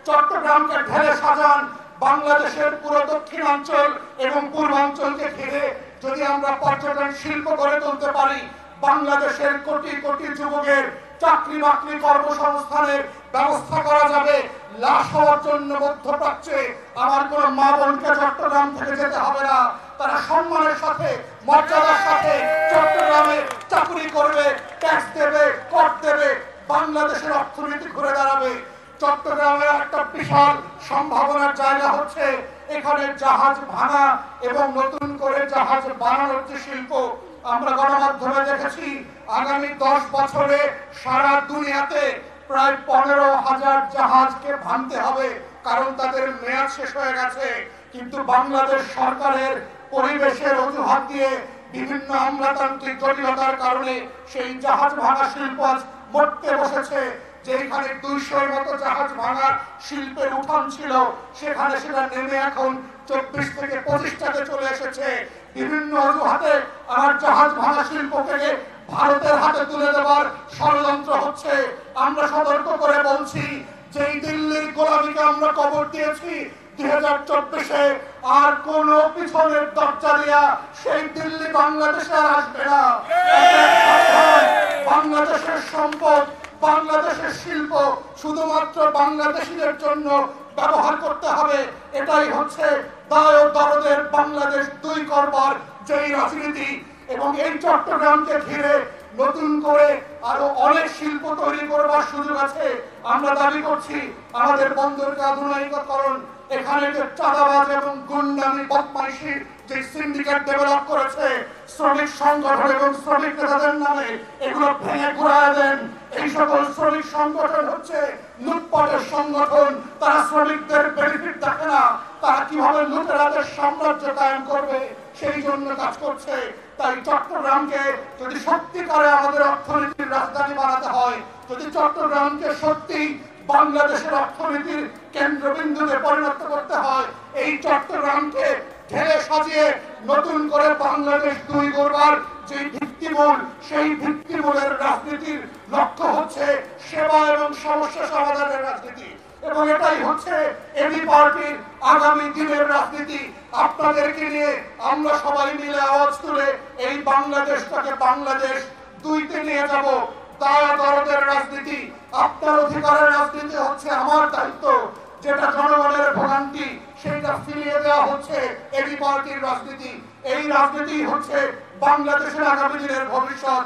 চট্টগ্রামকে ঢেলে সাজান। বাংলাদেশের পুরো দক্ষিণাঞ্চল এবং পূর্বাঞ্চলকে ঘিরে যদি আমরা পর্যটন শিল্প গড়ে তুলতে পারি, বাংলাদেশের কোটি কোটি যুবকের চাকরি বাকরি কর্মসংস্থানের ব্যবস্থা করা যাবে। লাশ হওয়ার জন্য মধ্যপ্রাচ্যে আমার কোন মা বোনকে চট্টগ্রাম থেকে যেতে হবে না। তারা সম্মানের সাথে মর্যাদার সাথে চট্টগ্রামে চাকরি করবে, ট্যাক্স দেবে, কর দেবে, বাংলাদেশের অর্থনীতি ঘুরে দাঁড়াবে। চট্টগ্রামের একটা বিশাল সম্ভাবনার জায়গা হচ্ছে এখানে জাহাজ ভাঙা এবং নতুন করে জাহাজ বানানোর যে শিল্প। আমরা গণমাধ্যমে দেখেছি আগামী 10 বছরে সারা দুনিয়াতে প্রায় 15,000 জাহাজকে ভাঙতে হবে, কারণ তাদের মেয়াদ শেষ হয়ে গেছে। কিন্তু বাংলাদেশ সরকারের পরিবেশের অজুহাত দিয়ে বিভিন্ন আমলাতান্ত্রিক জটিলতার কারণে সেই জাহাজ ভাঙা শিল্প আজ মরতে বসেছে। যেখানে 200-এর মতো জাহাজ ভাঙার শিল্পের উঠান ছিল, সেখানে সেটা নেমে এখন 24 থেকে 25টাতে চলে এসেছে। বিভিন্ন অজুহাতে আমার জাহাজ ভাঙা শিল্পকে ভারতের হাতে তুলে দেওয়ার ষড়যন্ত্র হচ্ছে। আমরা সতর্ক করে বলছি যে দিল্লির গোলামিকে আমরা কবর দিয়েছি। 2024-এ আর কোন পিছনের দরজা দিয়া সেই দিল্লি বাংলাদেশে আর আসবে না। বাংলাদেশের সম্পদ, বাংলাদেশের শিল্প শুধুমাত্র বাংলাদেশিদের জন্য ব্যবহার করতে হবে। এটাই হচ্ছে দায় ও দরদের বাংলাদেশ 2 করবার যেই রাজনীতি। এবং এই চট্টগ্রামকে ঘিরে নতুন করে আরো অনেক শিল্প তৈরি করবার সুযোগ আছে। আমরা দাবি করছি আমাদের বন্দরকে আধুনিকরণ, এখানে যে চাঁদাবাজ এবং গুন্ডামি বদমাইশির যে সিন্ডিকেট ডেভেলপ করেছে শ্রমিক সংগঠন এবং শ্রমিক নেতাদের নামে, এগুলো ভেঙে ঘুরায় দেন। এই সকল শ্রমিক সংগঠন হচ্ছে লুটপাটের সংগঠন। তারা শ্রমিকদের বেনিফিট দেখে না, তারা কিভাবে লুটেরাদের সাম্রাজ্য কায়েম করবে সেই জন্য কাজ করছে। তাই চট্টগ্রামকে যদি সত্যিকারে আমাদের অর্থনীতির রাজধানী বানাতে হয়, যদি চট্টগ্রামকে সত্যি বাংলাদেশের অর্থনীতির কেন্দ্রবিন্দুতে পরিণত করতে হয়, এই চট্টগ্রামকে ঢেলে সাজিয়ে নতুন করে বাংলাদেশ 2 গড়বার যে ভিত্তিমূল, সেই ভিত্তিমূলের রাজনীতির লক্ষ্য হচ্ছে সেবা এবং সমস্যা সমাধানের রাজনীতি। এবং এটাই হচ্ছে এবি পার্টির আগামী দিনের রাজনীতি। আপনাদেরকে নিয়ে আমরা সবাই মিলে আওয়াজ তুলে এই বাংলাদেশটাকে বাংলাদেশ 2-তে নিয়ে যাব। দায় দরদের রাজনীতি, আপনার অধিকারের রাজনীতি হচ্ছে আমার দায়িত্ব। যেটা জনগণের ভোগান্তি সেটা ফিরিয়ে দেওয়া হচ্ছে এবি পার্টির রাজনীতি। এই রাজনীতি হচ্ছে বাংলাদেশের আগামী দিনের ভবিষ্যৎ।